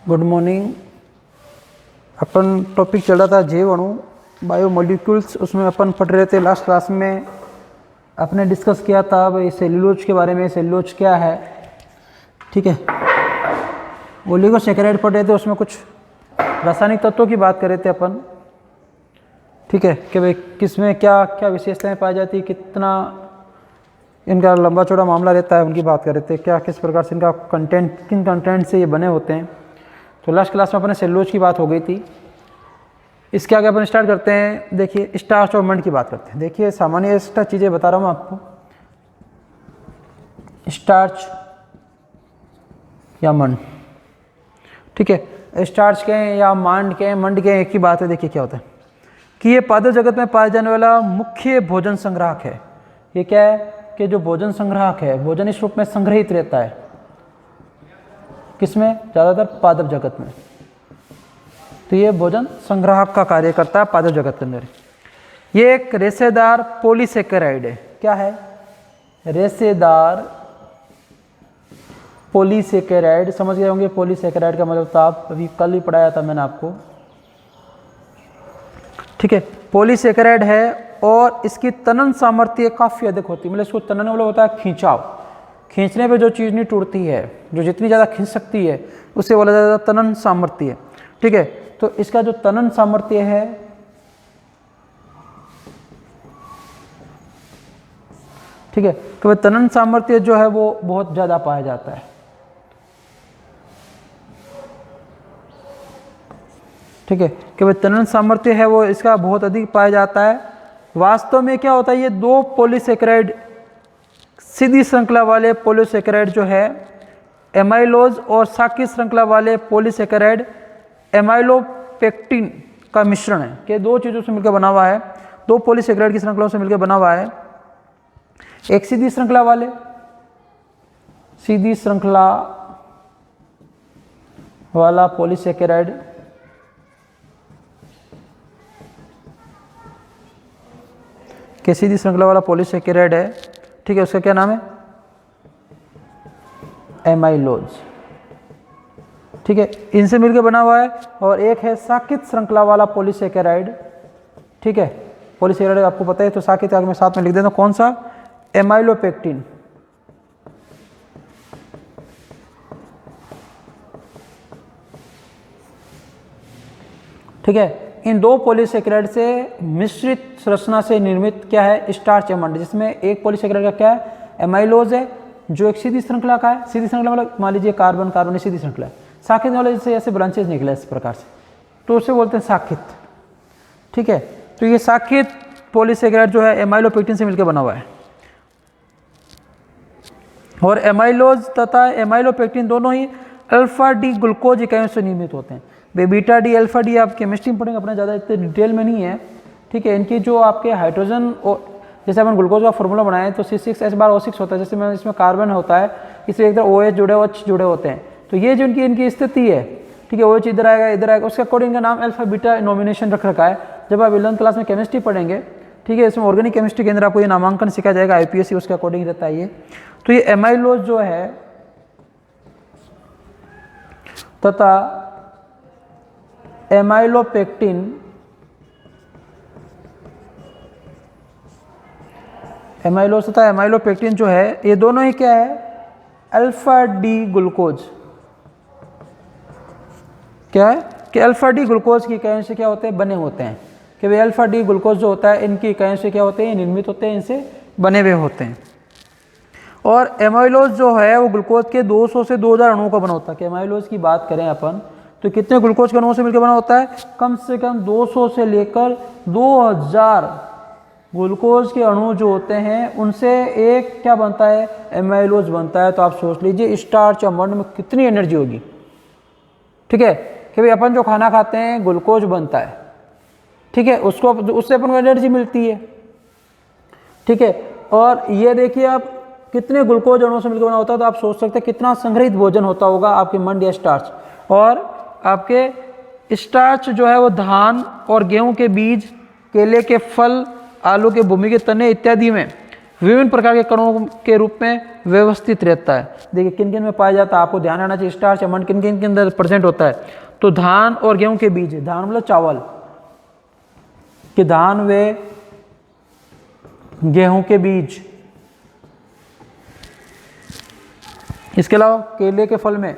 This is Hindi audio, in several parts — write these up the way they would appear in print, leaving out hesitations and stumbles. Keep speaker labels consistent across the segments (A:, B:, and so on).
A: Good morning. अपन टॉपिक चल रहा था जैव अणु बायोमोलिक्यूल्स, उसमें अपन पढ़ रहे थे। लास्ट क्लास में अपने डिस्कस किया था भाई सेल्यूलोज के बारे में, सेल्यूलोज क्या है, ठीक है। ओलिगोसैकेराइड पढ़ रहे थे, उसमें कुछ रासायनिक तत्वों की बात कर रहे थे अपन, ठीक है, कि भाई किसमें क्या क्या विशेषताएं पाई जाती है, कितना इनका लंबा चौड़ा मामला रहता है, उनकी बात कर रहे थे। क्या किस प्रकार से इनका कंटेंट, किन कंटेंट से ये बने होते हैं। तो लास्ट क्लास में अपने सेल्यूलोज की बात हो गई थी। इसके आगे अपन स्टार्ट करते हैं। देखिए स्टार्च और मंड की बात करते हैं। देखिए सामान्य एक्स्ट्रा चीज़ें बता रहा हूँ आपको। स्टार्च या मंड, ठीक है। स्टार्च के या मंड के एक ही बात है। देखिए क्या होता है कि ये पादप जगत में पाया जाने वाला मुख्य भोजन संग्राहक है। ये क्या है कि जो भोजन संग्राहक है, भोजन इस रूप में संग्रहित रहता है किसमें, ज़्यादातर पादप जगत में। तो ये भोजन संग्राहक का कार्य करता है पादप जगत के अंदर। ये एक रेशेदार पॉलीसेकेराइड है। क्या है? रेशेदार पॉलीसेकेराइड। समझ गए होंगे पॉलीसेकेराइड का मतलब था, आप अभी कल ही पढ़ाया था मैंने आपको, ठीक है। पॉलीसेकेराइड है और इसकी तनन सामर्थ्य काफ़ी अधिक होती है। मतलब इसको तनन वाला होता है खींचाव, खींचने पे जो चीज़ नहीं टूटती है, जो जितनी ज़्यादा खींच सकती है उससे बोला जाता है तनन सामर्थ्य है, ठीक है। तो इसका जो तनन सामर्थ्य है, ठीक है, तो वह तनन सामर्थ्य जो है वो बहुत ज़्यादा पाया जाता है, ठीक है, कि वह तनन सामर्थ्य है वो इसका बहुत अधिक पाया जाता है। वास्तव में क्या होता है, ये दो पॉलीसेकेराइड, सीधी श्रृंखला वाले पॉलीसेकेराइड जो है एमाइलोज और साकी श्रृंखला वाले पॉलीसेकेराइड एमाइलोपेक्टिन का मिश्रण है, कि दो चीज़ों से मिलकर बना हुआ है, दो पॉलीसेकेराइड की श्रृंखलाओं से मिलकर बना हुआ है। एक सीधी श्रृंखला वाले, सीधी श्रृंखला वाला पॉलीसेकेराइड के सीधी श्रृंखला वाला पॉलीसेकेराइड है, ठीक है, उसका क्या नाम है, एमाइलोज, ठीक है, इनसे मिलकर बना हुआ है। और एक है साकित श्रृंखला वाला पॉलीसेकेराइड, ठीक है। पॉलीसेकेराइड आपको पता है, तो साकित आगे मैं साथ में लिख देता हूं, कौन सा, एमाइलोपेक्टिन, ठीक है। इन दो पॉलीसेकेराइड से मिश्रित संरचना से निर्मित क्या है, स्टार्च या मंड, जिसमें एक पॉलीसेकेराइड का क्या है, एमाइलोज है, जो एक सीधी श्रृंखला का है। सीधी श्रृंखला मतलब मान लीजिए कार्बन कार्बन सीधी श्रृंखला है। साकित वाले जैसे ऐसे ब्रांचेस निकले इस प्रकार से, तो उसे बोलते हैं साकित, ठीक है। तो ये साकित पॉलीसेकेराइड जो है एमाइलोपेक्टिन से मिलकर बना हुआ है। और एमाइलोज तथा एमाइलोपेक्टिन दोनों ही अल्फा डी ग्लूकोज इकाइयों से निर्मित होते हैं। बीटा डी अल्फा डी आप केमिस्ट्री में पढ़ेंगे, अपना ज़्यादा इतने डिटेल में नहीं है, ठीक है। इनकी जो आपके हाइड्रोजन, जैसे अपन ग्लूकोज का फॉर्मूला बनाए तो C6H12O6 होता है, जैसे मैं इसमें कार्बन होता है, इसमें इधर OH जुड़े OH जुड़े होते हैं। तो ये जो इनकी स्थिति है, ठीक है, OH इधर आएगा, उसके अकॉर्डिंग का नाम अल्फा बीटा नॉमिनेशन रख रखा है। जब आप 11th क्लास में केमिस्ट्री पढ़ेंगे, ठीक है, इसमें ऑर्गेनिक केमिस्ट्री के अंदर आपको ये नामांकन सिखाया जाएगा, IPSC उसके अकॉर्डिंग रहता है ये। तो ये एमाइलोज जो है तथा एमाइलोपेक्टिन, एमाइलोज तथा एमाइलोपेक्टिन जो है, ये दोनों ही क्या है, अल्फा डी ग्लूकोज, क्या है कि अल्फा डी ग्लूकोज की इकाइयों से क्या होते हैं, बने होते हैं। कि वे अल्फा डी ग्लूकोज जो होता है इनकी इकाइयों से क्या होते हैं, निर्मित होते हैं, इनसे बने हुए होते हैं। और एमाइलोज जो है वो ग्लूकोज के 200 से 2000 अणुओं का बना होता है। कि एमाइलोज की बात करें अपन तो कितने ग्लूकोज के अणुओं से मिलकर बना होता है, कम से कम 200 से लेकर 2000 ग्लूकोज के अणु जो होते हैं उनसे एक क्या बनता है, एमाइलोज बनता है। तो आप सोच लीजिए स्टार्च या मंड में कितनी एनर्जी होगी, ठीक है। कि भाई अपन जो खाना खाते हैं ग्लूकोज बनता है, ठीक है, उससे अपन को एनर्जी मिलती है, ठीक है। और ये देखिए आप कितने ग्लूकोज अणुओं से मिलकर बना होता है, तो आप सोच सकते हैं कितना संग्रहित भोजन होता होगा आपके मंड या स्टार्च। और आपके स्टार्च जो है वो धान और गेहूं के बीज, केले के फल, आलू के भूमि के तने इत्यादि में विभिन्न प्रकार के कणों के रूप में व्यवस्थित रहता है। देखिए किन किन में पाया जाता है, आपको ध्यान रहना चाहिए स्टार्च अमंड किन किन के अंदर प्रेजेंट होता है। तो धान और गेहूं के बीज, धान मतलब चावल कि धान व गेहूं के बीज, इसके अलावा केले के फल में,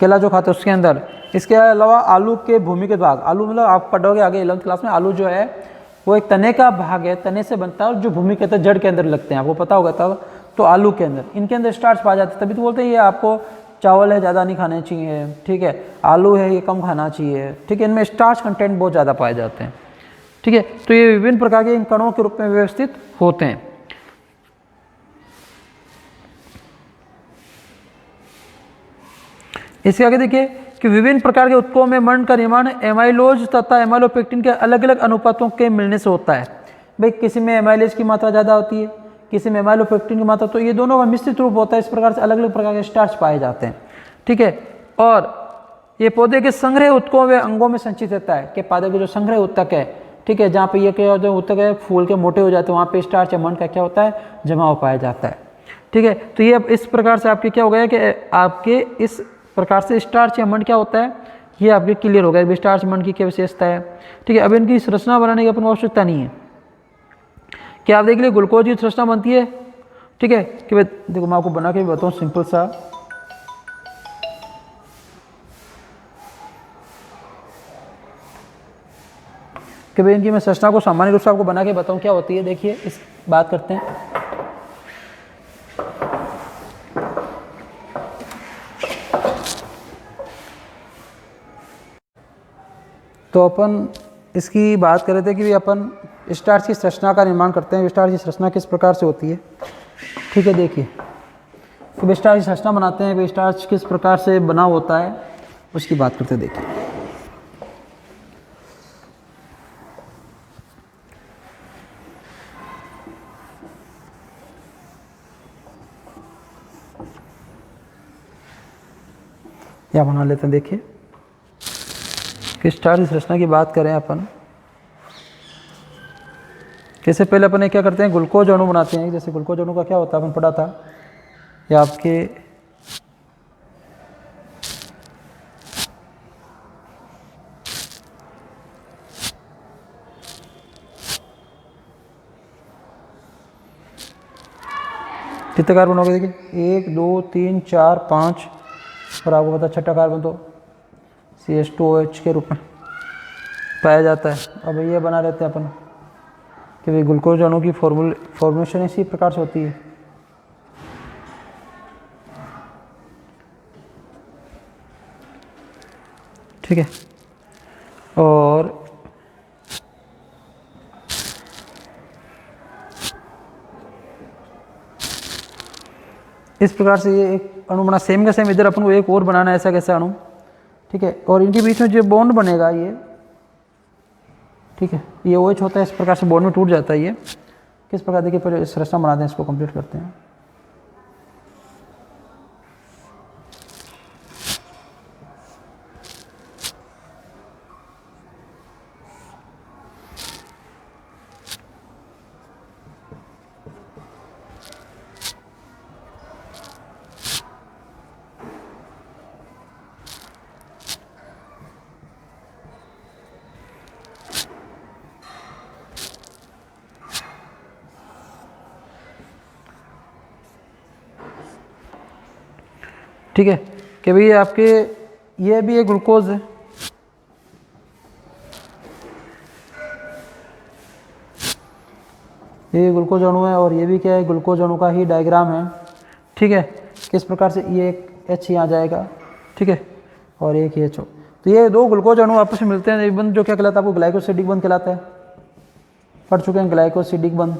A: केला जो खाते हैं उसके अंदर, इसके अलावा आलू के भूमिगत भाग, आलू मतलब आप पढ़ोगे आगे 11th क्लास में, आलू जो है वो एक तने का भाग है, तने से बनता है और जो भूमिगत जड़ के अंदर लगते हैं, आपको पता होगा तब। तो आलू के अंदर, इनके अंदर स्टार्च पाया जाता है, तभी तो बोलते हैं ये आपको चावल है ज़्यादा नहीं खाने चाहिए, ठीक है, आलू है ये कम खाना चाहिए, ठीक है, इनमें स्टार्च कंटेंट बहुत ज़्यादा पाए जाते हैं, ठीक है। तो ये विभिन्न प्रकार के इन कणों के रूप में व्यवस्थित होते हैं। इसके आगे देखिए कि विभिन्न प्रकार के उत्कों में मंड का निर्माण एमाइलोज तथा एमाइलोपेक्टिन के अलग अलग अनुपातों के मिलने से होता है। भाई किसी में एमाइलेज की मात्रा ज़्यादा होती है, किसी में एमाइलोपेक्टिन की मात्रा, तो ये दोनों का मिश्रित रूप होता है। इस प्रकार से अलग अलग प्रकार के स्टार्च पाए जाते हैं, ठीक है। और ये पौधे के संग्रह उत्कों व अंगों में संचित रहता है कि पौधे के जो संग्रह उत्तक है, ठीक है, जहाँ पे ये क्या होता है उत्तक है फूल के मोटे हो जाते हैं, वहाँ पे स्टार्च या मंड का क्या होता है जमा हो पाया जाता है, ठीक है। तो ये इस प्रकार से आपके क्या हो गया कि आपके इस प्रकार से स्टार्च या मंड क्या होता है ये आपके क्लियर हो गया, स्टार्च मंड की क्या विशेषता है, ठीक है। अब इनकी संरचना बनाने की अपन आवश्यकता नहीं है कि आप देख लीजिए ग्लूकोज की संरचना बनती है, ठीक है, कि भाई देखो मैं आपको बना के बताऊँ सिंपल सा, कि भाई इनकी मैं संरचना को सामान्य रूप से आपको बना के बताऊँ क्या होती है। देखिए इस बात करते हैं, तो अपन इसकी बात कर रहे थे कि अपन स्टार्च की संरचना का निर्माण करते हैं। स्टार्च की संरचना किस प्रकार से होती है, ठीक है। देखिए तो स्टार्च की संरचना बनाते हैं, स्टार्च किस प्रकार से बना होता है उसकी बात करते हैं। देखिए या बना लेते हैं। देखिए कि स्टार्च की संरचना की बात करें अपन, इससे पहले अपन क्या करते हैं ग्लूकोज अणु बनाते हैं। जैसे ग्लूकोज अणु का क्या होता है अपन पढ़ा था, या आपके कितने कार्बन हो गए, देखिए 1 2 3 4 5 और आपको पता छठा कार्बन तो CH2OH के रूप में पाया जाता है। अब ये बना लेते हैं अपन कि भाई ग्लूकोज अणु की फॉर्मेशन इसी प्रकार से होती है, ठीक है। और इस प्रकार से ये एक अणु बना, सेम का सेम इधर अपन को एक और बनाना है ऐसा कैसा अणु, ठीक है। और इनके बीच में जो बॉन्ड बनेगा ये, ठीक है, ये OH होता है, इस प्रकार से बॉन्ड में टूट जाता है ये। किस प्रकार देखिए पहले संरचना बनाते हैं, इसको कंप्लीट करते हैं। ठीक है कि भाई आपके ये भी एक ग्लूकोज है, ये ग्लूकोज अणु है, और ये भी क्या है ग्लूकोज अणु का ही डायग्राम है, ठीक है। किस प्रकार से ये एक H यहाँ जाएगा, ठीक है, और एक H हो, तो ये दो ग्लूकोज अणु आपस में मिलते हैं, एक बंध जो क्या कहलाता है आपको ग्लाइकोसिडिक बंध कहलाता है, पढ़ चुके हैं ग्लाइकोसिडिक बंध।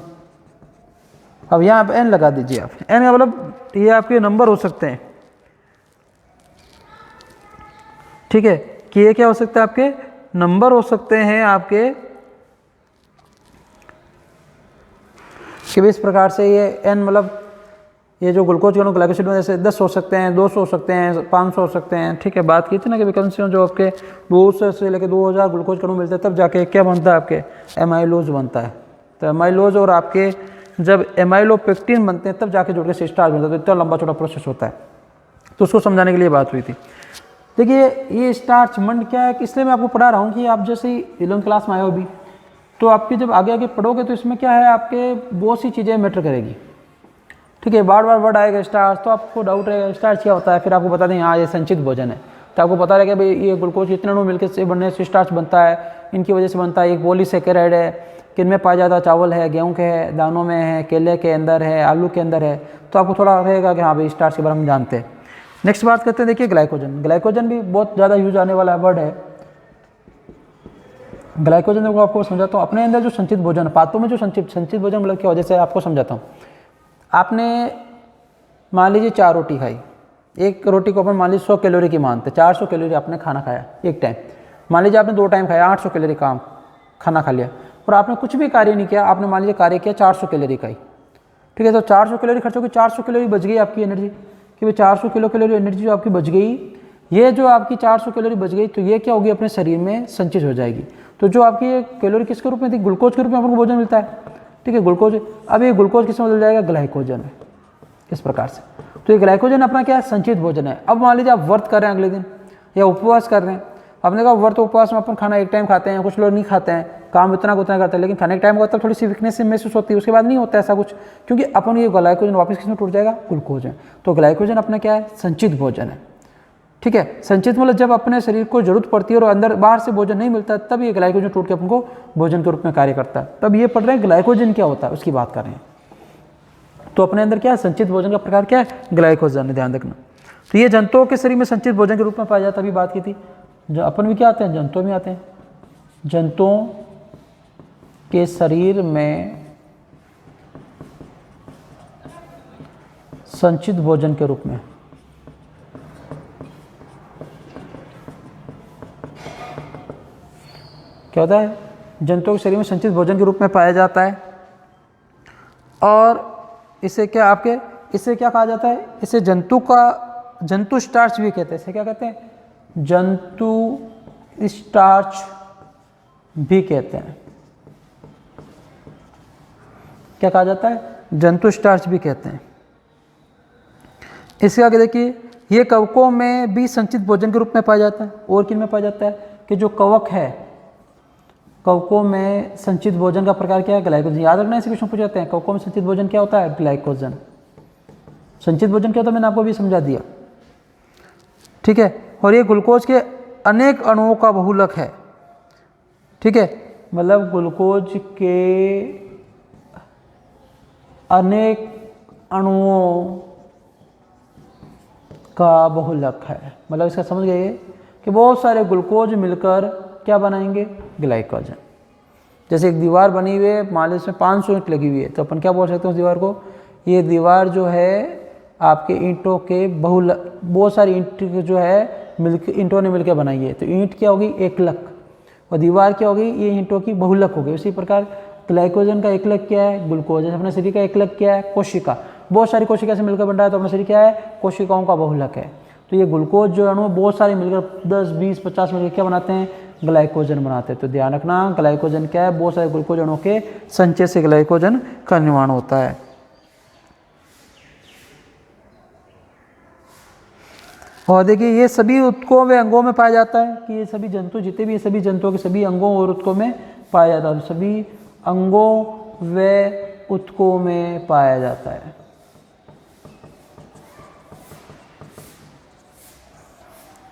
A: अब यहाँ आप N लगा दीजिए, आप N का मतलब ये आपके नंबर हो सकते हैं, ठीक है, कि ये क्या हो सकता है आपके नंबर हो सकते हैं आपके, कि इस प्रकार से ये N मतलब ये जो ग्लूकोज अणु ग्लाइकोसिड में जैसे 10 हो सकते हैं, 200 हो सकते हैं, 500 हो सकते हैं, ठीक है। बात की थी ना कि कम से कम जो आपके 200 से लेकर 2000 ग्लूकोज अणु मिलते हैं तब जाके क्या बनता है आपके एमाइलोज बनता है, तो एमाइलोज और आपके जब एमाइलोपेक्टिन बनते हैं तब जाके जुड़ के स्टार्च बनता है, तो इतना लंबा छोटा प्रोसेस होता है। तो उसको समझाने के लिए बात हुई थी। देखिए ये स्टार्च मंड क्या है, कि इसलिए मैं आपको पढ़ा रहा हूँ कि आप जैसे ही 11th क्लास में आए हो अभी, तो आपकी जब आगे आगे पढ़ोगे तो इसमें क्या है, आपके बहुत सी चीज़ें मैटर करेगी। ठीक है, बार बार वर्ड आएगा स्टार्च, तो आपको डाउट रहेगा स्टार्च क्या होता है, फिर आपको बता दें हाँ ये संचित भोजन है, तो आपको पता रहेगा भाई ये ग्लूकोज इतने अणु मिलकर से बनने से स्टार्च बनता है, इनकी वजह से बनता है। एक पॉलीसेकेराइड है, किन में पाया जाता है, चावल है, गेहूं के है, दानों में है, केले के अंदर है, आलू के अंदर है, तो आपको थोड़ा रहेगा कि हाँ भाई स्टार्च के बारे में हम जानते हैं। नेक्स्ट बात करते हैं, देखिए ग्लाइकोजन। ग्लाइकोजन भी बहुत ज़्यादा यूज आने वाला वर्ड है। ग्लाइकोजन को आपको समझाता हूँ, अपने अंदर जो संचित भोजन, पातों में जो संचित भोजन मतलब क्या हो, जैसे आपको समझाता हूँ। आपने मान लीजिए 4 रोटी खाई, एक रोटी को अपन मान लीजिए 100 कैलोरी की मानते, 400 कैलोरी आपने खाना खाया एक टाइम। मान लीजिए आपने 2 टाइम खाया, 800 कैलोरी का खाना खा लिया, और आपने कुछ भी कार्य नहीं किया, आपने मान लीजिए कार्य किया 400 कैलोरी का ही। ठीक है, तो 400 कैलोरी खर्च होगी, 400 कैलोरी बच गई आपकी एनर्जी, कि भाई 400 कैलोरी एनर्जी जो आपकी बच गई, ये जो आपकी 400 कैलोरी बच गई, तो ये क्या होगी, अपने शरीर में संचित हो जाएगी। तो जो आपकी कैलोरी किसके रूप में थी, ग्लूकोज के रूप में आपको भोजन मिलता है। ठीक है, ग्लूकोज, अब ये ग्लूकोज किस में बदल जाएगा, ग्लाइकोजन में, इस प्रकार से। तो ये ग्लाइकोजन अपना क्या है, संचित भोजन है। अब मान लीजिए आप व्रत कर रहे हैं अगले दिन, या उपवास कर रहे हैं, आपने कहा व्रत उपवास में अपन खाना एक टाइम खाते हैं, कुछ लोग नहीं खाते हैं, काम उतना करते हैं, लेकिन खाने के टाइम होता है थोड़ी सी वीकनेस महसूस होती है, उसके बाद नहीं होता ऐसा कुछ, क्योंकि अपन ये ग्लाइकोजन वापस किसमें टूट जाएगा, ग्लूकोज में। तो ग्लाइकोजन अपना क्या है, संचित भोजन है। ठीक है, संचित मतलब जब अपने शरीर को जरूरत पड़ती है और अंदर बाहर से भोजन नहीं मिलता, तब ये ग्लाइकोजन टूट के अपन को भोजन के रूप में कार्य करता है। तब ये पढ़ रहे हैं ग्लाइकोजन क्या होता है, उसकी बात कर रहे हैं। तो अपने अंदर क्या है, संचित भोजन का प्रकार क्या है, ग्लाइकोजन, ध्यान रखना। तो ये जंतुओं के शरीर में संचित भोजन के रूप में पाया जाता है, अभी बात की थी। जो अपन भी क्या आते हैं, जंतुओं में आते हैं, जंतुओं के शरीर में संचित भोजन के रूप में क्या होता है, जंतुओं के शरीर में संचित भोजन के रूप में पाया जाता है। और इसे क्या कहा जाता है, इसे जंतु स्टार्च भी कहते हैं। इसे क्या कहते हैं, जंतु स्टार्च भी कहते हैं। क्या कहा जाता है, जंतु स्टार्च भी कहते हैं। इसके आगे देखिए, ये कवकों में भी संचित भोजन के रूप में पाया जाता है। और किन में पाया जाता है, कि जो कवक है, कवकों में संचित भोजन का प्रकार क्या है, ग्लाइकोजन। याद रखना, इसे क्वेश्चन पूछ जाते हैं, कवकों में संचित भोजन क्या होता है, ग्लाइकोजन। संचित भोजन क्या होता है, मैंने आपको भी समझा दिया। ठीक है, और ये ग्लूकोज के अनेक अणुओं का बहुलक है। ठीक है, मतलब ग्लूकोज के अनेक अणुओं का बहुलक है। मतलब इसका समझ गए कि बहुत सारे ग्लूकोज मिलकर क्या बनाएंगे, ग्लाइकोजन। जैसे एक दीवार बनी हुई है, मान लीजिए इसमें 500 ईंट लगी हुई है, तो अपन क्या बोल सकते हैं उस दीवार को, ये दीवार जो है आपके ईंटों के बहुत सारी ईंट जो है मिलकर, ईंटों ने मिलकर बनाई है। तो ईंट क्या होगी, एकलक, और दीवार क्या होगी, ये ईंटों की बहुलक होगी। उसी प्रकार ग्लाइकोजन का एकलक क्या है, ग्लूकोज। अपने शरीर का एकलक क्या है, कोशिका। बहुत सारी कोशिका से मिलकर बन रहा है, तो अपना शरीर क्या है, कोशिकाओं का बहुलक है। तो ये ग्लूकोज जो अणु बहुत सारे मिलकर 10, 20, 50 मिलकर क्या बनाते हैं, ग्लाइकोजन बनाते हैं। तो ध्यान रखना, ग्लाइकोजन क्या है, बहुत सारे ग्लूकोज अणुओं के संचय से ग्लाइकोजन का निर्माण होता है। और देखिए, ये सभी ऊतकों व अंगों में पाया जाता है, कि ये सभी जंतु जितने भी, ये सभी जंतुओं के सभी अंगों और ऊतकों में पाया जाता है। सभी अंगों व ऊतकों में पाया जाता है।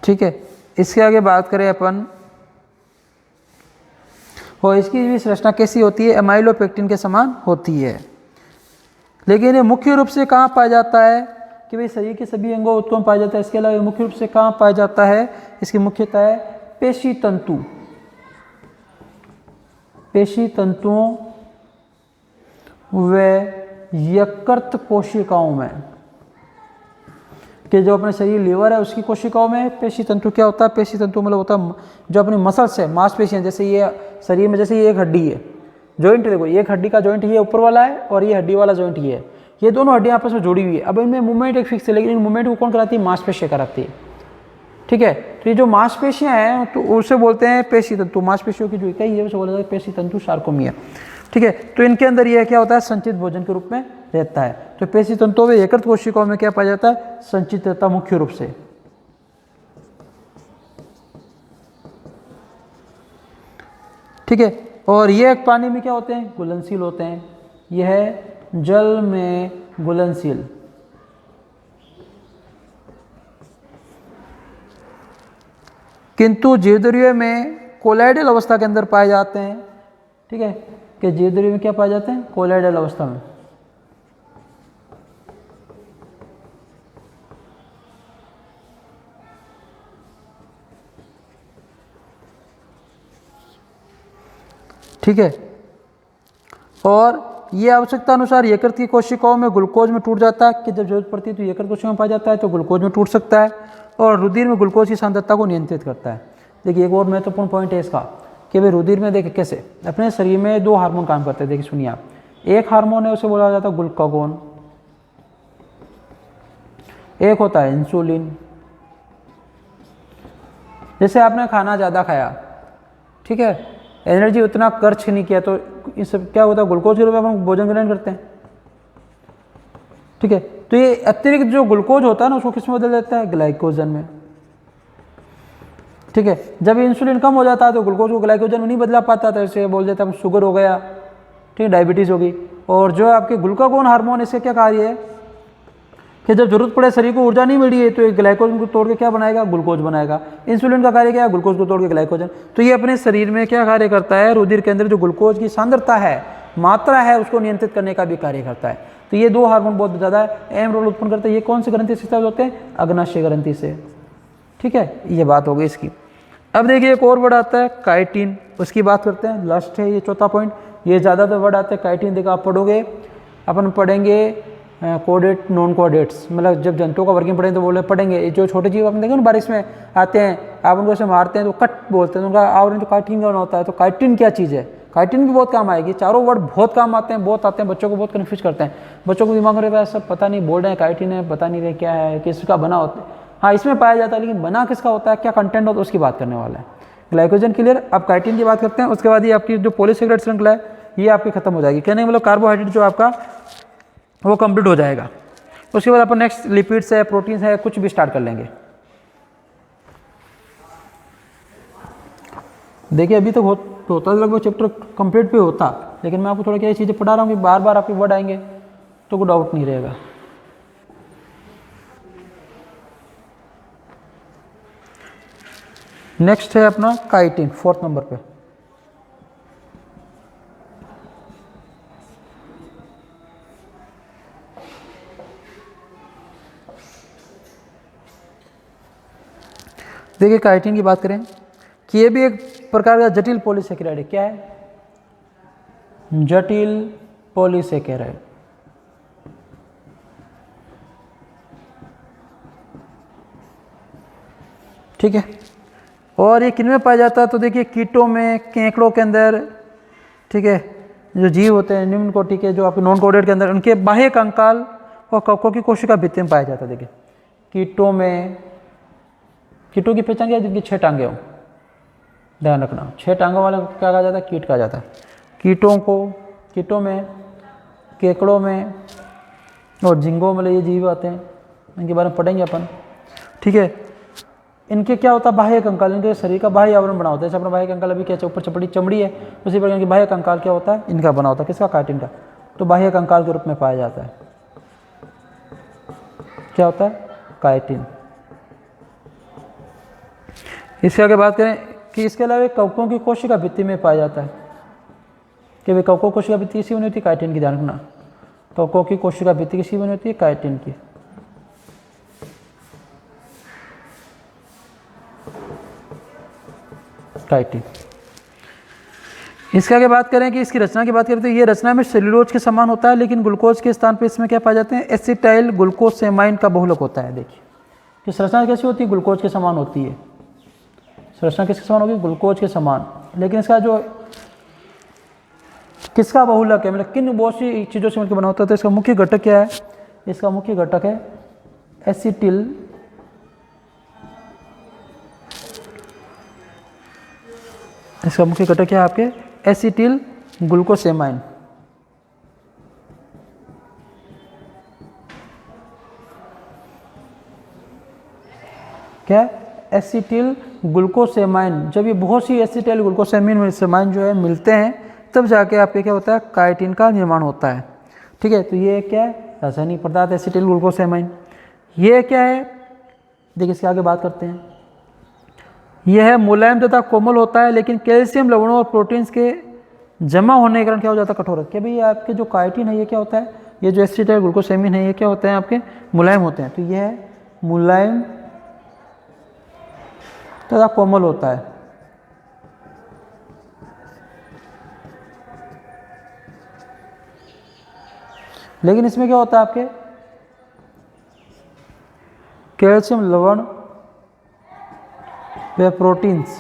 A: ठीक है, इसके आगे बात करें अपन, और इसकी भी संरचना कैसी होती है, एमाइलोपेक्टिन के समान होती है। लेकिन ये मुख्य रूप से कहाँ पाया जाता है, कि भाई शरीर के सभी अंगों ऊतकों में पाया जाता है। इसके अलावा मुख्य रूप से कहाँ पाया जाता है, इसकी मुख्यता है पेशी तंतु, पेशी तंतुओं व यकृत कोशिकाओं में। कि जो अपने शरीर लीवर है उसकी कोशिकाओं में पेशी तंतु क्या होता है, पेशी तंतु मतलब होता है जो अपनी मसल्स है, मांसपेशियां। जैसे ये शरीर में, जैसे ये एक हड्डी है, जॉइंट देखो, एक हड्डी का जॉइंट ये ऊपर वाला है और ये हड्डी वाला जॉइंट ये है, ये दोनों हड्डियां आपस में जुड़ी हुई है। अब इनमें मूवमेंट एक फिक्स है, लेकिन इन मूवमेंट को कौन कराती है, मांसपेशियां कराती है। ठीक है, तो ये जो मांसपेशियां हैं तो उसे बोलते हैं पेशी तंतु। मांसपेशियों की जो इकाई है उसे बोला जाता है पेशी तंतु, सार्कोमिया। ठीक है। तो इनके अंदर यह क्या होता है, संचित भोजन के रूप में रहता है। तो पेशी तंतुओं में यकृत कोशिकाओं में क्या पाया जाता है, संचित रहता मुख्य रूप से। ठीक है। और ये पानी में क्या होते हैं, घुलनशील होते हैं। यह है जल में घुलनशील। किंतु जीवद्रव्य में कोलाइडल अवस्था के अंदर पाए जाते हैं। ठीक है, कि जीवद्रव्य में क्या पाए जाते हैं, कोलाइडल अवस्था में। ठीक है। और ये आवश्यकता अनुसार यकृत की कोशिकाओं में ग्लूकोज में टूट जाता है, कि जब जरूरत पड़ती है तो यकृत कोशिकाओं में पाया जाता है, तो ग्लूकोज में टूट सकता है। और रुधिर में ग्लूकोज की सांद्रता को नियंत्रित करता है। देखिए एक और महत्वपूर्ण पॉइंट है इसका, कि भाई रुधिर में देखिए कैसे अपने शरीर में दो हार्मोन काम करते हैं। देखिए सुनिए आप, एक हार्मोन है उसे बोला जाता है ग्लूकागोन, एक होता है इंसुलिन। जैसे आपने खाना ज़्यादा खाया, ठीक है, एनर्जी उतना खर्च नहीं किया, तो इस क्या होता है, ग्लूकोज के रूप में हम भोजन ग्रहण करते हैं। ठीक है, तो ये अतिरिक्त जो ग्लूकोज होता है ना, उसको किस में बदल देता है, ग्लाइकोजन में। ठीक है, जब इंसुलिन कम हो जाता है तो ग्लूकोज को ग्लाइकोजन में नहीं बदला पाता, तो इसे बोल देते हैं हम शुगर हो गया, ठीक है, डायबिटीज़ होगी। और जो आपके ग्लूकागोन हार्मोन, इससे क्या कार्य है कि जब जरूरत पड़े, शरीर को ऊर्जा नहीं मिली है, तो एक ग्लाइकोजन को तोड़ के क्या बनाएगा, ग्लूकोज बनाएगा। इंसुलिन का कार्य क्या है, ग्लूकोज को तोड़ के ग्लाइकोजन। तो ये अपने शरीर में क्या कार्य करता है, रुधिर के अंदर जो ग्लूकोज की सांद्रता है, मात्रा है, उसको नियंत्रित करने का भी कार्य करता है। तो ये दो हार्मोन बहुत ज़्यादा अहम रोल उत्पन्न करते हैं। ये कौन सी ग्रंथि से होते हैं, अग्नाशय ग्रंथि से। ठीक है, ये बात हो गई इसकी। अब देखिए एक और वर्ड आता है काइटिन, उसकी बात करते हैं। लास्ट है ये चौथा पॉइंट, ये ज़्यादातर वर्ड आते हैं काइटिन। देखो आप पढ़ोगे, अपन पढ़ेंगे कोडेट नॉन कोडेट्स, मतलब जब जंतुओं का वर्किंग पढ़ेंगे तो बोले पढ़ेंगे। जो छोटे जीव अपन देखें ना बारिश में आते हैं, आप उनको ऐसे मारते हैं तो कट बोलते हैं, उनका आवरण जो काइटिन का होता है। तो काइटिन क्या चीज़ है, काइटिन भी बहुत काम आएगी। चारों वर्ड बहुत काम आते हैं, बहुत आते हैं, बच्चों को बहुत कन्फ्यूज करते हैं। बच्चों को दिमाग में रहता है सब पता नहीं, बोल रहे हैं काइटिन है, पता नहीं रहे क्या है, किसका बना होता है। हाँ, इसमें पाया जाता है, लेकिन बना किसका होता है, क्या कंटेंट होता है, उसकी बात करने वाला है। Glycogen clear. अब काइटिन की बात करते हैं, उसके बाद ये आपकी जो पॉलीसेकेराइड श्रृंखला है ये आपकी खत्म हो जाएगी। कहने का मतलब कार्बोहाइड्रेट जो आपका वो कंप्लीट हो जाएगा। उसके बाद अपन नेक्स्ट लिपिड्स है, प्रोटीन्स है, कुछ भी स्टार्ट कर लेंगे। देखिए अभी तक होता लगभग चैप्टर कंप्लीट पे होता, लेकिन मैं आपको थोड़ा क्या चीज़ें पढ़ा रहा हूँ कि बार बार आपके वर्ड आएंगे तो कोई डाउट नहीं रहेगा। नेक्स्ट है अपना काइटिन, 4th नंबर पे। देखिए काइटिन की बात करें कि ये भी एक प्रकार का जटिल पॉलीसेकेराइड है। क्या है, जटिल पॉलीसेकेराइड। ठीक है, और ये किन में पाया जाता है, तो देखिए कीटों में, केकड़ों के अंदर। ठीक है, जो जीव होते हैं निम्न कोटि के, जो आपके नॉन कोडेड के अंदर, उनके बाह्य कंकाल और कवकों की कोशिका भित्ति में पाया जाता है। देखिए कीटों में, कीटों की पहचान क्या है, जिनकी 6 टांगे हों, ध्यान रखना। 6 टांगों वाले को क्या कहा जाता है, कीट कहा जाता है। कीटों को, कीटों में, केकड़ों में और झिंगों में ये जीव आते हैं, इनके बारे में पढ़ेंगे अपन। ठीक है, इनके क्या होता है, बाह्य कंकाल, इनके शरीर का बाह्य आवरण बना होता है। जैसे अपना बाह्य कंकाल अभी क्या ऊपर चमड़ी है, उसी प्रकार इनके बाह्य कंकाल क्या होता है, इनका बना होता है। किसका, काइटिन का। तो बाह्य कंकाल के रूप में पाया जाता है। क्या होता है, काइटिन। इसके आगे बात करें कि इसके अलावा कवकों की कोशिका भित्ति में पाया जाता है। कि वे कवकों की कोशिका भित्ति किसी बनी होती है, काइटिन की। ध्यान रखना, कवकों की कोशिका भित्ति किसी बनी होती है, काइटिन की। काइटिन। इसके आगे बात करें कि इसकी रचना की बात करें तो ये रचना में सेल्यूलोज के समान होता है, लेकिन ग्लूकोज के स्थान पर इसमें क्या पाए जाते हैं, एसिटाइल ग्लूकोसेमाइन का बहुलक होता है। देखिए इस रचना कैसी होती है, ग्लूकोज के समान होती है। रचना किसके समान होगी, ग्लूकोज के समान। लेकिन इसका जो किसका बहुलक है, मतलब किन बहुत सी चीज़ों से मिलकर बना होता है, तो इसका मुख्य घटक क्या है, इसका मुख्य घटक है एसिटिल इसका मुख्य घटक क्या है आपके, एसिटिल ग्लूकोसेमाइन। क्या एसिटिल ग्लूकोसेमाइन, जब ये बहुत सी एसिटिल ग्लूकोसेमाइन जो है मिलते हैं तब जाके आपके क्या होता है काइटिन का निर्माण होता है। ठीक है, तो ये क्या है रासायनिक पदार्थ एसिटिल ग्लूकोसेमाइन। ये क्या है देखिए इसके आगे बात करते हैं। यह है मुलायम तथा कोमल होता है, लेकिन कैल्शियम लवणों और प्रोटीन्स के जमा होने के कारण क्या हो जाता है कठोर। क्या भाई आपके जो काइटिन है ये क्या होता है, ये जो एसिटिल ग्लूकोसेमाइन है ये क्या होते हैं आपके मुलायम होते हैं। तो यह है मुलायम तथा कोमल होता है। लेकिन इसमें क्या होता है आपके कैल्शियम लवण व प्रोटीन्स,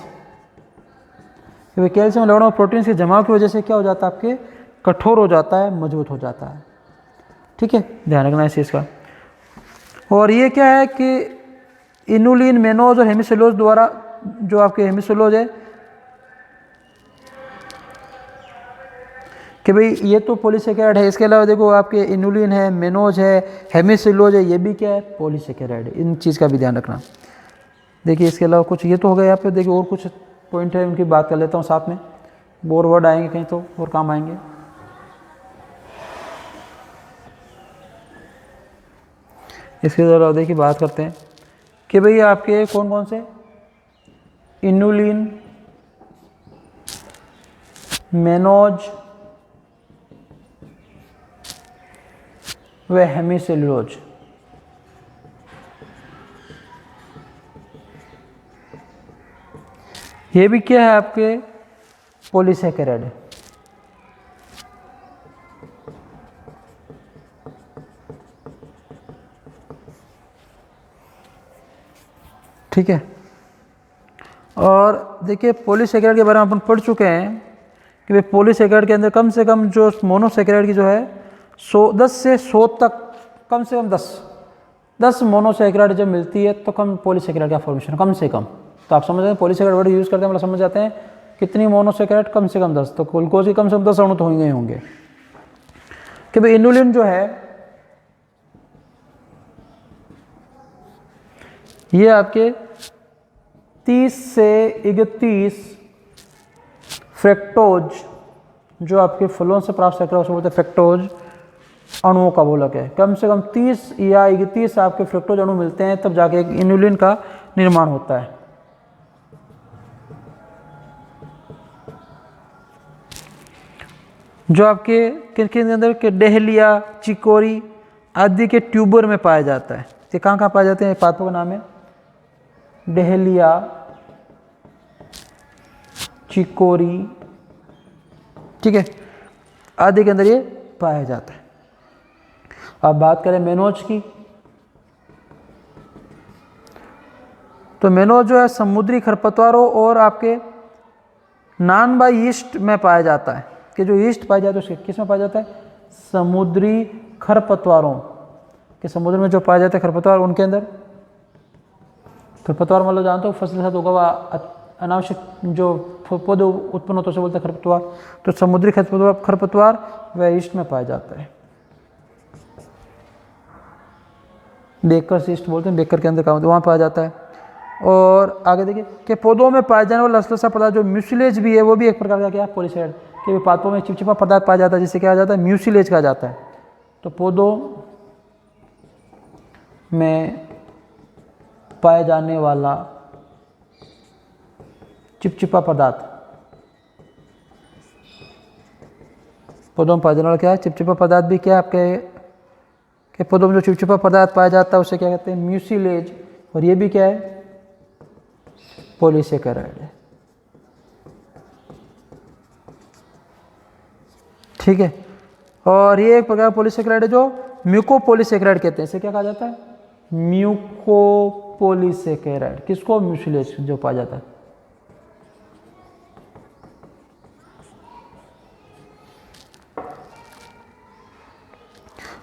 A: कैल्शियम लवण और प्रोटीन्स के जमाव की वजह से क्या हो जाता है आपके कठोर हो जाता है, मजबूत हो जाता है। ठीक है, ध्यान रखना इस चीज़ का। और ये क्या है कि इनुलिन, मेनोज और हेमिसेलुलोज द्वारा जो आपके हेमिसेलुलोज है कि भाई ये तो पॉलीसेकेराइड है, इसके अलावा देखो आपके इनुलिन है, मेनोज है, हेमिसेलुलोज है, ये भी क्या है पॉलीसेकेराइड है। इन चीज़ का भी ध्यान रखना। देखिए इसके अलावा कुछ ये तो हो गया यहाँ पे, देखिए और कुछ पॉइंट है उनकी बात कर लेता हूँ साथ में, और वर्ड आएंगे कहीं तो और काम आएंगे। इसके अलावा देखिए बात करते हैं कि भाई आपके कौन कौन से इनुलिन, मेनोज व हेमिसेलुलोज, ये भी क्या है आपके पॉलीसेकेराइड है। ठीक है, और देखिए पॉलीसेकेराइड के बारे में अपन पढ़ चुके हैं कि भाई पॉलीसेकेराइड के अंदर कम से कम जो मोनोसेकेराइड की जो है 10 से 100 तक, कम से कम 10 मोनोसेकेराइड जब मिलती है तो कम पॉलीसेकेराइड का फॉर्मेशन कम से कम। तो आप समझ रहे हैं पॉलीसेकेराइड वर्ड यूज़ करते हैं, मतलब समझ जाते हैं कितनी मोनोसेकेराइड, कम से कम 10। तो ग्लूकोज के कम से कम 10 अणु तो होंगे ही होंगे। कि भाई इनुलिन जो है ये आपके 30 से 31 फ्रेक्टोज जो आपके फलों से प्राप्त शर्करा उसे बोलते हैं फ्रेक्टोज अणुओं का बोलक है। कम से कम 30 या 31 आपके फ्रेक्टोज अणु मिलते हैं तब जाके एक इनुलिन का निर्माण होता है। जो आपके किनके अंदर के डहेलिया, चिकोरी आदि के ट्यूबर में पाया जाता है। ये कहाँ कहाँ पाए जाते हैं, पादपों का नाम है डहेलिया, चिकोरी, ठीक है, आदि के अंदर ये पाया जाता है। अब बात करें मेनोज की, तो मेनोज जो है समुद्री खरपतवारों और आपके नॉन बाई ईस्ट में पाया जाता है। कि जो ईस्ट पाया जाता है उसके किस में पाया जाता है, समुद्री खरपतवारों के, समुद्र में जो पाया जाता है खरपतवार उनके अंदर। खरपतवार मतलब जानते हो फसल के साथ उगा हुआ अनावश्यक जो पौधे उत्पन्न होते हैं उसे बोलते हैं खरपतवार। तो समुद्री खरपतवार वह ईस्ट में पाया जाता है। बेकर ईस्ट बोलते हैं, बेकर के अंदर काम वहाँ पाया जाता है। और आगे देखिए कि पौधों में पाए जाने वाला लसलसा पदार्थ जो म्यूसिलेज भी है वो भी एक प्रकार का क्या पॉलीसेकेराइड, कि पादपों में चिपचिपा पदार्थ पाया जाता है जिसे क्या जाता है म्यूसिलेज कहा जाता है। तो पौधों में पाए जाने वाला चिपचिपा पदार्थ, पौधों में पाए जाने वाला क्या है चिपचिपा पदार्थ भी क्या है आपके कि पौधों में जो चिपचिपा पदार्थ पाया जाता है उसे क्या कहते हैं म्यूसिलेज, और ये भी क्या है पॉलीसेकेराइड है। ठीक है, और ये एक प्रकार पॉलीसेकेराइड है जो म्यूकोपॉलीसेकेराइड कहते हैं। इसे क्या कहा जाता है म्यूकोपॉलीसेकेराइड, किसको म्यूसिलेज जो पाया जाता है।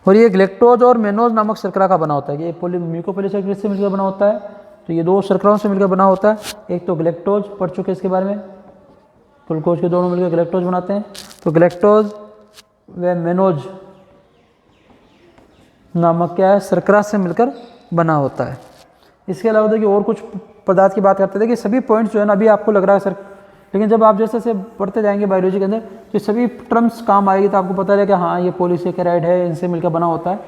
A: और ये ग्लेक्टोज और मेनोज नामक शर्करा का बना होता है। ये म्यूकोपॉलीसेकेराइड से मिलकर बना होता है, तो ये दो शर्कराओं से मिलकर बना होता है। एक तो ग्लेक्टोज पढ़ चुके इसके बारे में, ग्लूकोज के दोनों मिलकर ग्लेक्टोज बनाते हैं। तो ग्लेक्टोज व मेनोज नामक क्या है शर्करा से मिलकर बना होता है। इसके अलावा देखिए और कुछ पदार्थ की बात करते थे कि सभी पॉइंट्स जो है ना अभी आपको लग रहा है सर, लेकिन जब आप जैसे जैसे पढ़ते जाएंगे बायोलॉजी के अंदर तो सभी टर्म्स काम आएगी तो आपको पता रहेगा कि हाँ ये पॉलीसेकेराइड है, इनसे मिलकर बना होता है,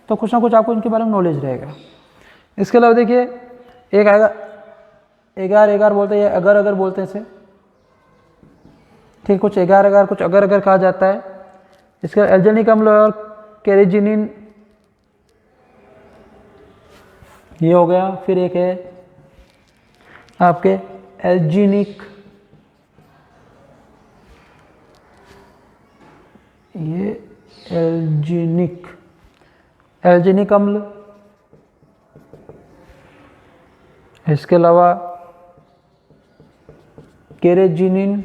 A: तो कुछ ना कुछ आपको इनके बारे में नॉलेज रहेगा। इसके अलावा देखिए एक आएगा एगार, एगार बोलते हैं या अगर अगर बोलते हैं इसे, ठीक, कुछ एगार अगर कुछ अगर अगर कहा जाता है। इसका एल्जेनिक अम्ल और कैरेजिनिन ये हो गया। फिर एक है आपके एल्जीनिक, ये एल्जीनिक अम्ल। इसके अलावा कैरेजिनिन,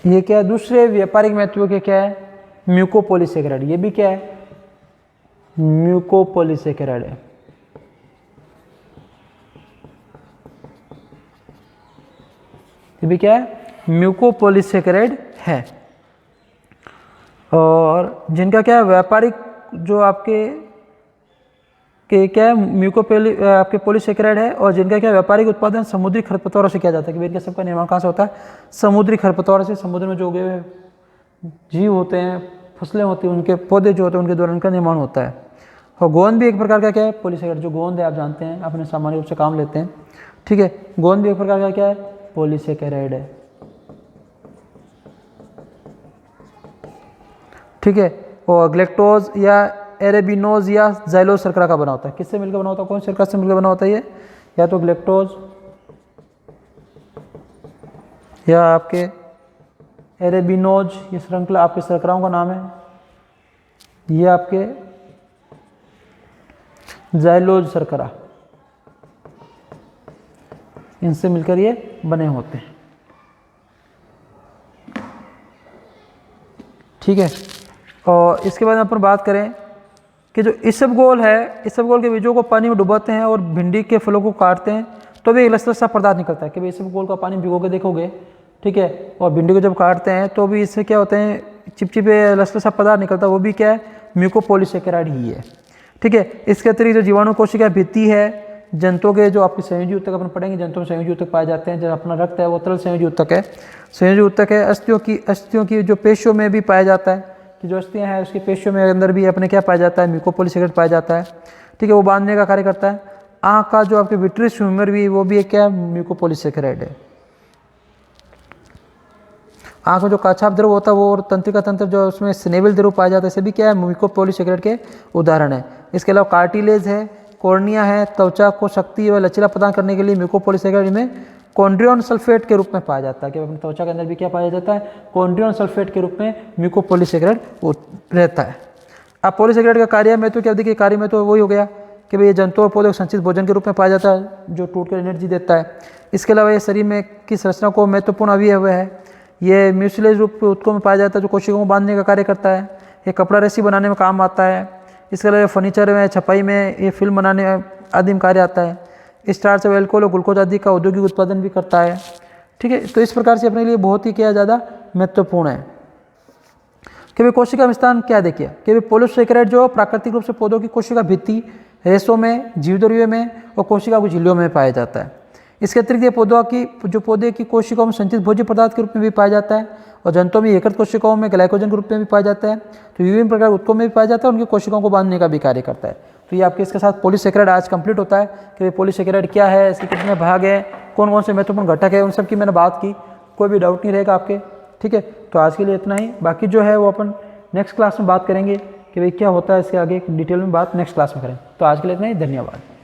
A: ये क्या है दूसरे व्यापारिक महत्व के क्या है म्यूकोपॉलीसेकेराइड, ये भी क्या है म्यूकोपॉलीसेकेराइड है। ये भी क्या है म्यूकोपॉलीसेकेराइड है। और जिनका क्या है व्यापारिक जो आपके क्या है आपके पॉलीसेकेराइड है, और जिनका क्या व्यापारिक उत्पादन समुद्री खरपतवारों से किया जाता है कि इनका सबका निर्माण कहाँ से होता है समुद्री खरपतवारों से। समुद्र में जो उगे हुए जीव होते हैं, फसलें होती हैं, उनके पौधे जो होते हैं उनके द्वारा इनका निर्माण होता है। और गोंद भी एक प्रकार का क्या है पॉलीसेकेराइड, जो गोंद है आप जानते हैं अपने सामान्य रूप से काम लेते हैं, ठीक है, गोंद भी एक प्रकार का क्या है पॉलीसेकेराइड है, ठीक है। और ग्लेक्टोज या एरेबिनोज या जाइलोज शर्करा का बना होता है। किससे मिलकर बना होता है, कौन शर्करा से मिलकर बना होता है ये, या तो ग्लेक्टोज या आपके एरेबिनोज, ये श्रृंखला आपके शर्कराओं का नाम है, ये आपके जाइलोज शर्करा, इनसे मिलकर ये बने होते हैं, ठीक है। और इसके बाद अपन बात करें कि जो इसबगोल है, इसबगोल के बीजों को पानी में डुबाते हैं और भिंडी के फलों को काटते हैं तो भी एक लसलस सा पदार्थ निकलता है कि भाई इसबगोल का पानी भिगो के देखोगे, ठीक है, और भिंडी को जब काटते हैं तो भी इससे क्या होते हैं चिपचिपे लसलस सा पदार्थ निकलता है, वो भी क्या है म्यूकोपॉलीसेकेराइड ही है, ठीक है। इसके अतिरिक्त जो जीवाणु कोशिका भित्ति है, जंतुओं के जो आपके संयोजी ऊतक अपन पढ़ेंगे, जंतुओं में संयोजी ऊतक पाए जाते हैं, जब अपना रक्त है वो तरल संयोजी ऊतक है, संयोजी ऊतक है। अस्थियों की जो पेशियों में भी पाया जाता है कि जो अस्थियां हैं उसकी पेशियों में अंदर भी अपने क्या पाया जाता है म्यूकोपॉलीसेकेराइड पाया जाता है, ठीक है, वो बांधने का कार्य करता है। आँख का जो आपके विट्रियस ह्यूमर भी वो भी एक क्या म्यूकोपॉलीसेकेराइड है। आँख में जो काछाप द्रव होता है वो और तंत्रिका तंत्र जो उसमें स्नेविल द्रव पाया जाता है, सभी क्या है म्यूकोपॉलीसेकेराइड के उदाहरण है। इसके अलावा कार्टिलेज है, कॉर्निया है, त्वचा को शक्ति व लचीला प्रदान करने के लिए म्यूकोपॉलीसेकेराइड में कॉन्ड्रियन सल्फेट के रूप में पाया जाता है कि अपनी त्वचा के अंदर भी क्या पाया जाता है कॉन्ड्रियन सल्फेट के रूप में म्यूकोपॉलीसेकेराइड रहता है। अब पॉलीसेकेराइड का कार्य में तो क्या देखिए, कार्य में तो वही हो गया कि भाई ये जंतु और पौधों संचित भोजन के रूप में पाया जाता है जो टूट कर एनर्जी देता है। इसके अलावा ये शरीर में की संरचना को महत्वपूर्ण अवयव है, ये म्यूसिलेज रूप के ऊतकों में पाया जाता है जो कोशिकाओं को बांधने का कार्य करता है, ये कपड़ा रस्सी बनाने में काम आता है। इसके अलावा फर्नीचर में, छपाई में, ये फिल्म बनाने आदि में कार्य आता है। स्टार्च, अल्कोहल और ग्लूकोज आदि का औद्योगिक उत्पादन भी करता है, ठीक है। तो इस प्रकार से अपने लिए बहुत ही क्या ज़्यादा महत्वपूर्ण है कि भाई कोशिका विस्तार क्या देखिए कि भाई पॉलीसेकेराइड जो प्राकृतिक रूप से पौधों की कोशिका भित्ति, रेशों में, जीवद्रव्यों में और कोशिका की झिल्लियों में पाया जाता है। इसके अतिरिक्त ये पौधे की कोशिकाओं में संचित भोज्य पदार्थ के रूप में भी पाया जाता है और जंतुओं में यकृत कोशिकाओं में ग्लाइकोजन के रूप में भी पाया जाता है। तो विभिन्न प्रकार उत्कों में भी पाया जाता है, उनकी कोशिकाओं को बांधने का भी कार्य करता है। तो ये आपके इसके साथ पॉलीसेकेराइड आज कंप्लीट होता है कि पॉलीसेकेराइड क्या है, इसके कितने भाग हैं, कौन कौन से महत्वपूर्ण घटक है, उन सब की मैंने बात की, कोई भी डाउट नहीं रहेगा आपके, ठीक है। तो आज के लिए इतना ही, बाकी जो है वो अपन नेक्स्ट क्लास में बात करेंगे कि भाई क्या होता है इसके आगे डिटेल में बात नेक्स्ट क्लास में करें। तो आज के लिए इतना ही, धन्यवाद।